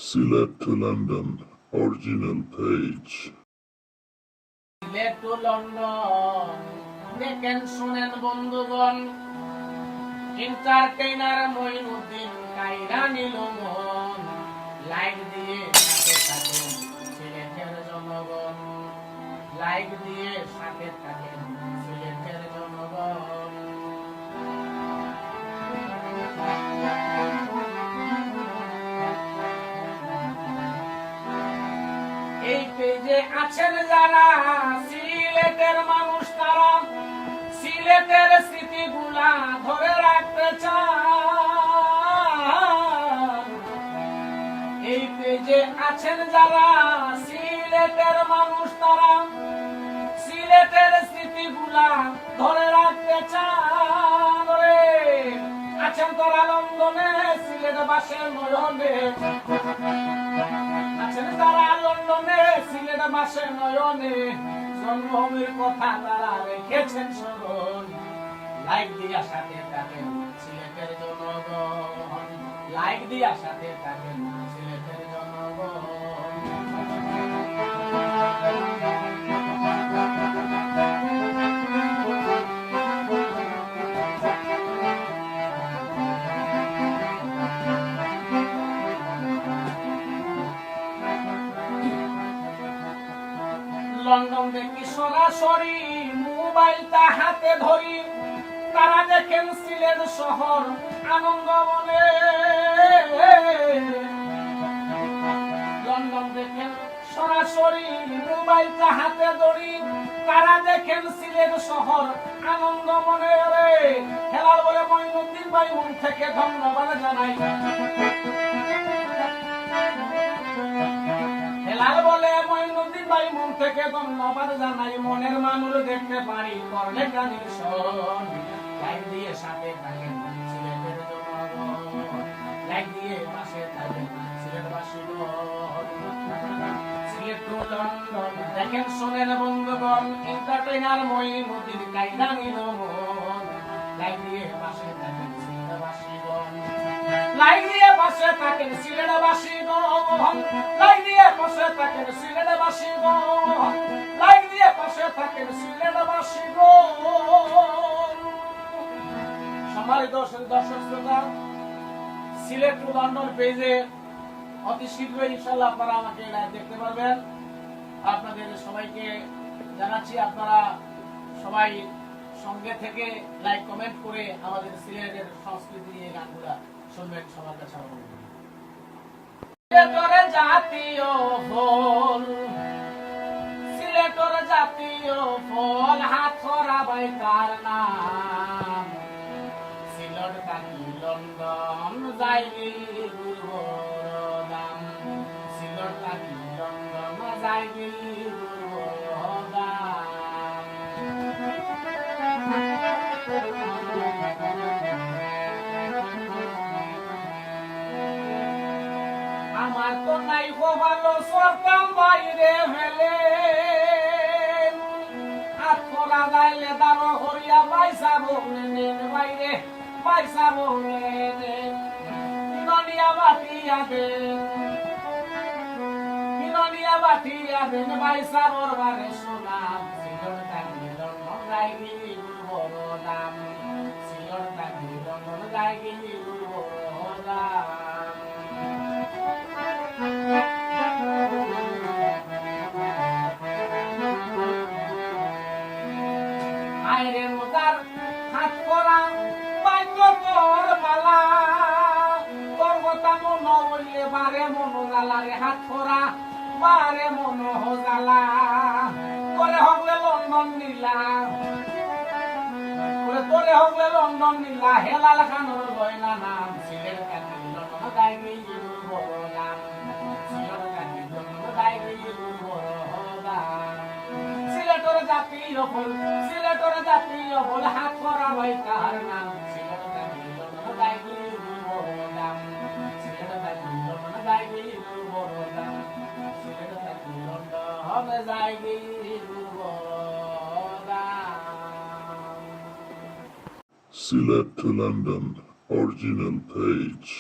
Select to London, original page. Sylhet to London দেখেন শুনেন বন্ধুগণ, এন্টারটেইনার মঈনুদ্দিন কায়রা নিল মন, লাইক দিয়ে সাথে থাকেন সিলেটের জনগণ, লাইক দিয়ে সাথে থাকেন সিলেটের জনগণ। এই পেজে আছেন যারা সিলেটের মানুষ, তারা সিলেটের স্মৃতিগুলা ধরে রাখতে চান। এই পেজে আছেন যারা সিলেটের মানুষ, তারা সিলেটের স্মৃতিগুলা ধরে রাখতে চান। আছেন তারা লন্ডনে, সিলেট বাসে নয়নে, আছেন তারা লন্ডনে, সিলেট বাসে নয়নে, জন্মভূমির কথা তারা রেখেছেন স্মরণ। লাইক দিয়া সাথে থাকেন সিলেটের জনগণ, লাইক দিয়া সাথে থাকেন সিলেটের জনগণ। লন্ডন দেখি সরাসরি মোবাইলটা হাতে ধরি, তারা দেখেন সিলেট শহর আনন্দবনে। লন্ডন দেখেন সরাসরি মোবাইলটা হাতে ধরি, তারা দেখেন সিলেট শহর আনন্দমনে। খেলার বলে মঈনুদ্দিন ভাই মন থেকে ধন্যবাদ জানাই। হেলাল বলে মঈনুদ্দিন ভাই মন থেকে ধন্যবাদ জানাই। মনের মানুষ দেখতে পারি করলে গানের সন, লাইক দিয়ে সাথে থাকেন সিলেটের জনগণ, লাইক দিয়ে পাশে থাকেন সিলেটবাসীগণ। সিলেট টু লন্ডন দেখেন শোনেন বন্ধুগণ, এন্টারটেইনার মঈনুদ্দিন কায়রা নিল মন, লাইক দিয়ে পাশে থাকেন সিলেটবাসীগণ, লাইক দিয়ে পাশে থাকেন সিলেটবাসীগণ, লাইক দিয়ে পাশে থাকেন সিলেটবাসীগণ, লাইক দিয়ে পাশে থাকেন সিলেটবাসীগণ। সম্মানিত দর্শক শ্রোতা, সিলেট টু লন্ডন পেজে অতি শীঘ্রই ইনশাআল্লাহ আপনারা আমাকে দেখতে পারবেন। আপনাদের সবাইকে জানাচ্ছি আপনারা সবাই সঙ্গে থেকে লাইক কমেন্ট করে আমাদের সিলেটের সংস্কৃতি নিয়ে গানগুলা শুনবেন। সবার কাছে সিলেটের জাতীয় ফল, সিলেটের জাতীয় ফল হাতখড়া বাইকার নাম, সিলেট থাকি লন্ডন যাইবি দুর্গদাম, সিলেট থাকি লন্ডন যাইবি দুর্গদাম। আমার তো নাই ভালো সরকার বাইরে ফেলে, হাত খোলা যাইলে দাঁড়ো হরিয়া পয়সা বলে বাইরে পয়সা বলে ননিয়া বাটিয়া দেন, ননিয়া বাটিয়া দেন পয়সা বরবারে সোনাম, সিলর থাকি লন্ডন যাইবি দুর্গদাম, সিলর থাকি লন্ডন যাইবি দুর্গদাম। আইরে মোদার হাত করা বাইক তোর মালা, তোর কথা মন বললে বারে মন জ্বালা রে, হাত করা বারে মন জ্বালা, তোরে হগলে লন্ডন নিলা, তোরে হগলে লন্ডন নিলা, হেলাল খানোর গয়না নাম, সিলেট থাকি লন্ডন যাইবি দুর্গদাম, সিলেট থাকি লন্ডন যাইবি দুর্গদাম। সিলেটের জাতীয় ফুল, সিলেটের জাতীয় ফুল হাতখড়া বাইকার নাম, সিলেট থাকি লন্ডন যাইবি দুর্গদাম, সিলেট থাকি লন্ডন যাইবি দুর্গদাম, সিলেট থাকি London যাইবি দুর্গদাম। Select to London, original page.